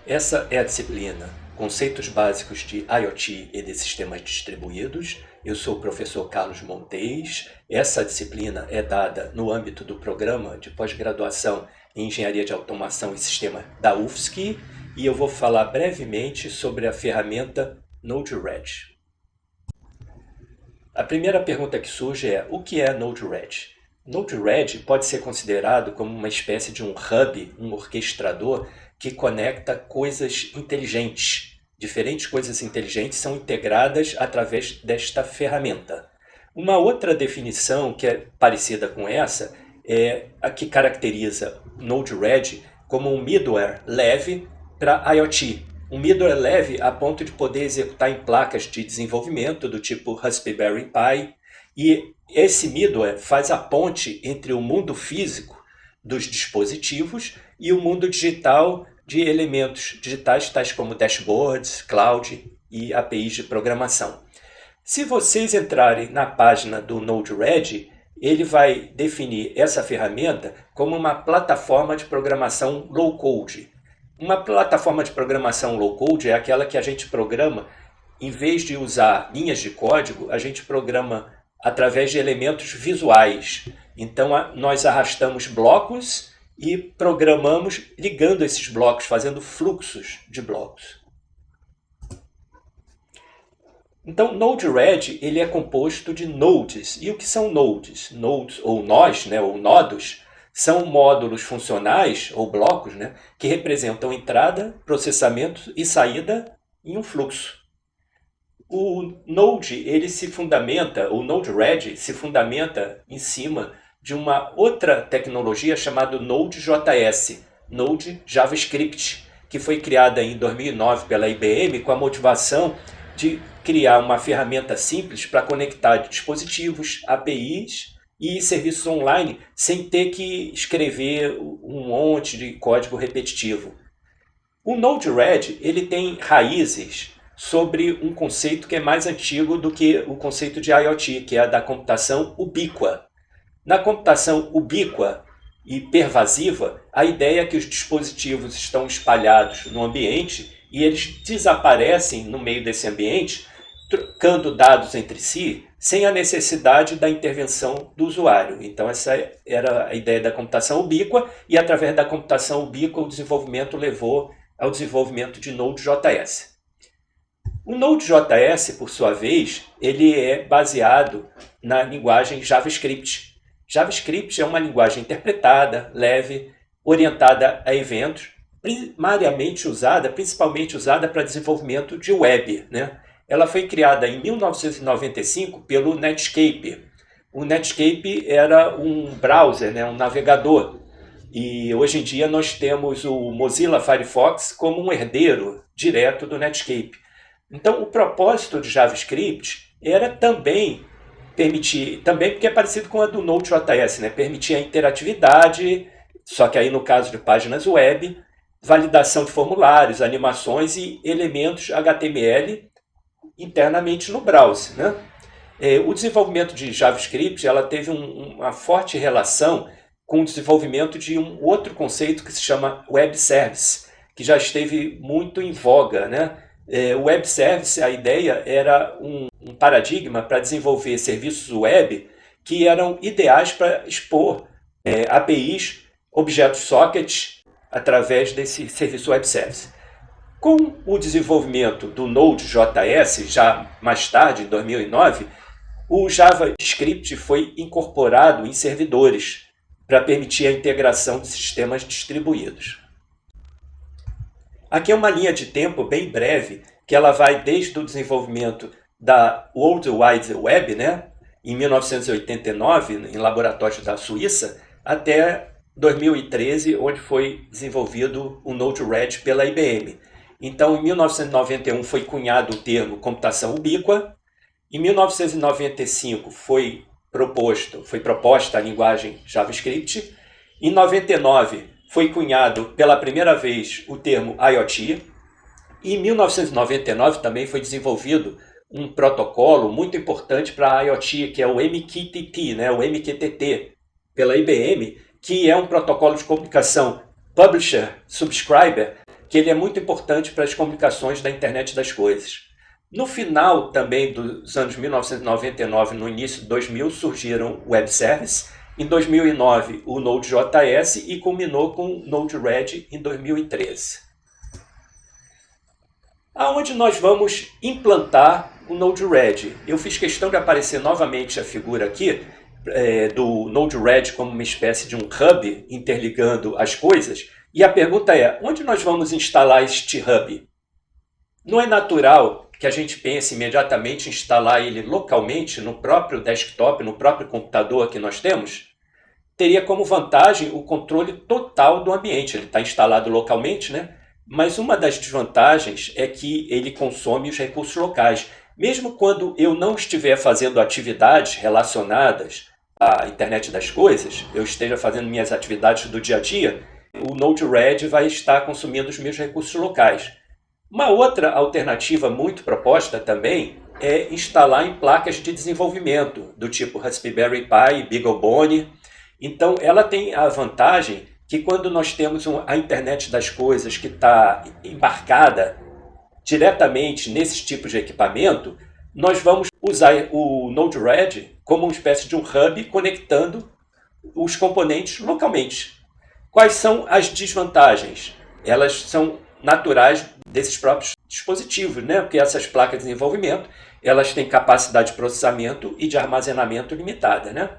Essa é a disciplina Conceitos Básicos de IoT e de Sistemas Distribuídos. Eu sou o professor Carlos Montes. Essa disciplina é dada no âmbito do programa de pós-graduação em Engenharia de Automação e Sistema da UFSC e eu vou falar brevemente sobre a ferramenta Node-RED. A primeira pergunta que surge é: o que é Node-RED? Node-RED pode ser considerado como uma espécie de um hub, um orquestrador que conecta coisas inteligentes. Diferentes coisas inteligentes são integradas através desta ferramenta. Uma outra definição que é parecida com essa é a que caracteriza Node-RED como um middleware leve para IoT. Um middleware leve a ponto de poder executar em placas de desenvolvimento do tipo Raspberry Pi. E esse middleware faz a ponte entre o mundo físico dos dispositivos e o mundo digital de elementos digitais tais como dashboards, cloud e APIs de programação. Se vocês entrarem na página do Node-RED, ele vai definir essa ferramenta como uma plataforma de programação low-code. Uma plataforma de programação low-code é aquela que a gente programa, em vez de usar linhas de código, a gente programa através de elementos visuais. Então, nós arrastamos blocos e programamos ligando esses blocos, fazendo fluxos de blocos. Então, Node-RED ele é composto de nodes. E o que são nodes? Nodes, ou nós, ou nodos, são módulos funcionais, ou blocos, que representam entrada, processamento e saída em um fluxo. O Node, o Node-RED se fundamenta em cima de uma outra tecnologia chamada Node.js, Node JavaScript, que foi criada em 2009 pela IBM com a motivação de criar uma ferramenta simples para conectar dispositivos, APIs e serviços online sem ter que escrever um monte de código repetitivo. O Node-RED ele tem raízes sobre um conceito que é mais antigo do que o conceito de IoT, que é a da computação ubíqua. Na computação ubíqua e pervasiva, a ideia é que os dispositivos estão espalhados no ambiente e eles desaparecem no meio desse ambiente, trocando dados entre si, sem a necessidade da intervenção do usuário. Então essa era a ideia da computação ubíqua e através da computação ubíqua o desenvolvimento levou ao desenvolvimento de Node.js. O Node.js, por sua vez, ele é baseado na linguagem JavaScript. JavaScript é uma linguagem interpretada, leve, orientada a eventos, principalmente usada para desenvolvimento de web. Ela foi criada em 1995 pelo Netscape. O Netscape era um browser, um navegador. E hoje em dia nós temos o Mozilla Firefox como um herdeiro direto do Netscape. Então o propósito de JavaScript era também porque é parecido com a do Node.js, permitir a interatividade, só que aí no caso de páginas web, validação de formulários, animações e elementos HTML internamente no browser. O desenvolvimento de JavaScript ela teve uma forte relação com o desenvolvimento de um outro conceito que se chama Web Service, que já esteve muito em voga. O Web Service, a ideia era um paradigma para desenvolver serviços web que eram ideais para expor APIs, objetos sockets, através desse serviço Web Service. Com o desenvolvimento do Node.js, já mais tarde, em 2009, o JavaScript foi incorporado em servidores para permitir a integração de sistemas distribuídos. Aqui é uma linha de tempo bem breve, que ela vai desde o desenvolvimento da World Wide Web, em 1989, em laboratórios da Suíça, até 2013, onde foi desenvolvido o Node-RED pela IBM. Então, em 1991 foi cunhado o termo computação ubíqua, em 1995 foi proposta a linguagem JavaScript, em 99 foi cunhado pela primeira vez o termo IoT, e em 1999 também foi desenvolvido um protocolo muito importante para a IoT, que é o MQTT, o MQTT, pela IBM, que é um protocolo de comunicação Publisher-Subscriber que ele é muito importante para as comunicações da internet das coisas. No final também dos anos 1999, no início de 2000, surgiram web services. Em 2009, o Node.js e culminou com o Node-RED em 2013. Aonde nós vamos implantar o Node-RED? Eu fiz questão de aparecer novamente a figura aqui do Node-RED como uma espécie de um hub interligando as coisas. E a pergunta é, onde nós vamos instalar este hub? Não é natural que a gente pense imediatamente em instalar ele localmente no próprio desktop, no próprio computador que nós temos? Teria como vantagem o controle total do ambiente. Ele está instalado localmente, né? Mas uma das desvantagens é que ele consome os recursos locais. Mesmo quando eu não estiver fazendo atividades relacionadas à internet das coisas, eu esteja fazendo minhas atividades do dia a dia, o Node-RED vai estar consumindo os meus recursos locais. Uma outra alternativa muito proposta também é instalar em placas de desenvolvimento, do tipo Raspberry Pi, BeagleBone. Então, ela tem a vantagem que quando nós temos a internet das coisas que está embarcada diretamente nesses tipos de equipamento, nós vamos usar o Node-RED como uma espécie de um hub conectando os componentes localmente. Quais são as desvantagens? Elas são naturais desses próprios dispositivos, né? Porque essas placas de desenvolvimento, elas têm capacidade de processamento e de armazenamento limitada, né?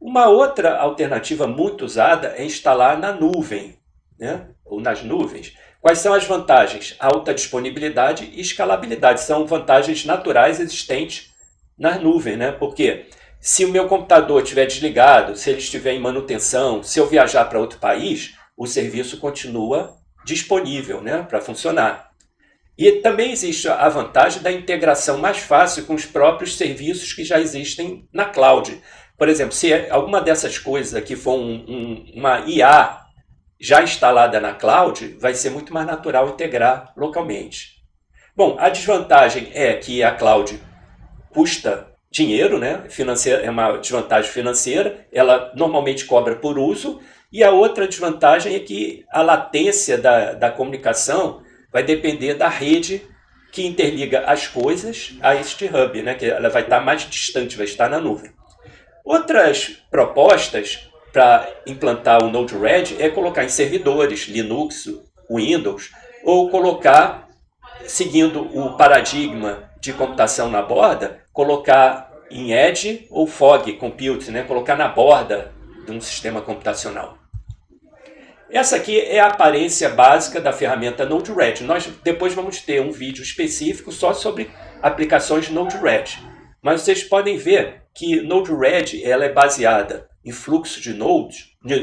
Uma outra alternativa muito usada é instalar na nuvem, né? Ou nas nuvens. Quais são as vantagens? Alta disponibilidade e escalabilidade. São vantagens naturais existentes na nuvem, né? Porque se o meu computador estiver desligado, se ele estiver em manutenção, se eu viajar para outro país, o serviço continua disponível, né, para funcionar. E também existe a vantagem da integração mais fácil com os próprios serviços que já existem na cloud. Por exemplo, se alguma dessas coisas aqui for uma IA já instalada na cloud, vai ser muito mais natural integrar localmente. Bom, a desvantagem é que a cloud custa dinheiro, né? É uma desvantagem financeira, ela normalmente cobra por uso, e a outra desvantagem é que a latência da comunicação vai depender da rede que interliga as coisas a este hub, né? Que ela vai estar mais distante, vai estar na nuvem. Outras propostas para implantar o Node-RED é colocar em servidores, Linux, Windows, ou colocar, seguindo o paradigma de computação na borda, colocar em Edge ou Fog Compute, né? Colocar na borda de um sistema computacional. Essa aqui é a aparência básica da ferramenta Node-RED. Nós depois vamos ter um vídeo específico só sobre aplicações Node-RED. Mas vocês podem ver que Node-RED ela é baseada em fluxo de nodos, né,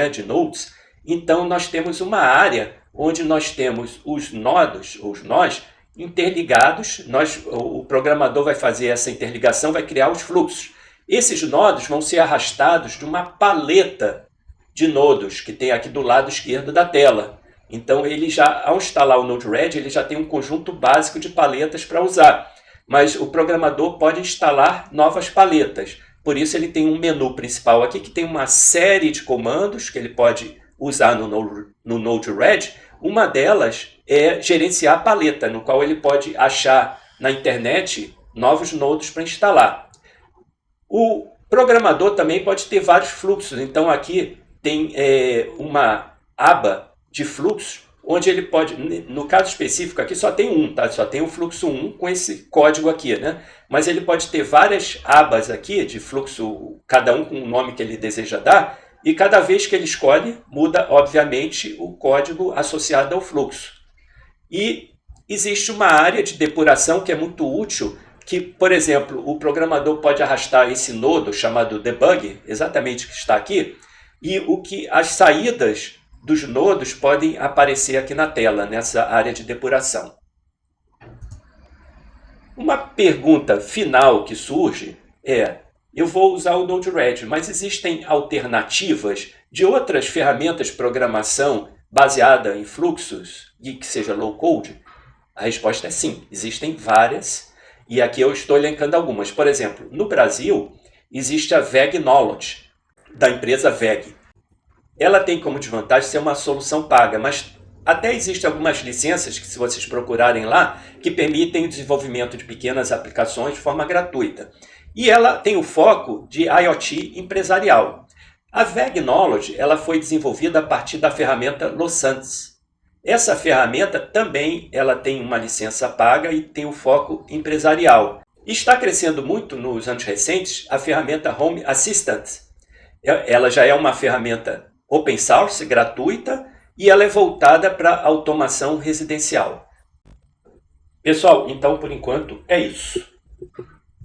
de nodes. Então nós temos uma área onde nós temos os nodos, os nós, interligados. O programador vai fazer essa interligação, vai criar os fluxos. Esses nodos vão ser arrastados de uma paleta de nodos que tem aqui do lado esquerdo da tela. Então, ele já, ao instalar o Node-RED, ele já tem um conjunto básico de paletas para usar. Mas o programador pode instalar novas paletas. Por isso, ele tem um menu principal aqui que tem uma série de comandos que ele pode usar no Node-RED. Uma delas é gerenciar a paleta, no qual ele pode achar na internet novos nodos para instalar. O programador também pode ter vários fluxos. Então, aqui tem uma aba de fluxos, onde ele pode, no caso específico aqui só tem um, tá? Só tem o fluxo 1 com esse código aqui, né? Mas ele pode ter várias abas aqui de fluxo, cada um com o nome que ele deseja dar, e cada vez que ele escolhe, muda, obviamente, o código associado ao fluxo. E existe uma área de depuração que é muito útil, que, por exemplo, o programador pode arrastar esse nodo chamado debug, exatamente que está aqui, e as saídas dos nodos podem aparecer aqui na tela, nessa área de depuração. Uma pergunta final que surge é, eu vou usar o Node-RED, mas existem alternativas de outras ferramentas de programação baseada em fluxos e que seja low-code? A resposta é sim, existem várias, e aqui eu estou elencando algumas. Por exemplo, no Brasil, existe a VEG Knowledge, da empresa VEG. Ela tem como desvantagem ser uma solução paga, mas Até existem algumas licenças que, se vocês procurarem lá, que permitem o desenvolvimento de pequenas aplicações de forma gratuita. E ela tem o foco de IoT empresarial. A VEG Knowledge ela foi desenvolvida a partir da ferramenta Lossans. Essa ferramenta também ela tem uma licença paga e tem o foco empresarial. Está crescendo muito nos anos recentes a ferramenta Home Assistant. Ela já é uma ferramenta open source, gratuita, e ela é voltada para automação residencial. Pessoal, então por enquanto é isso.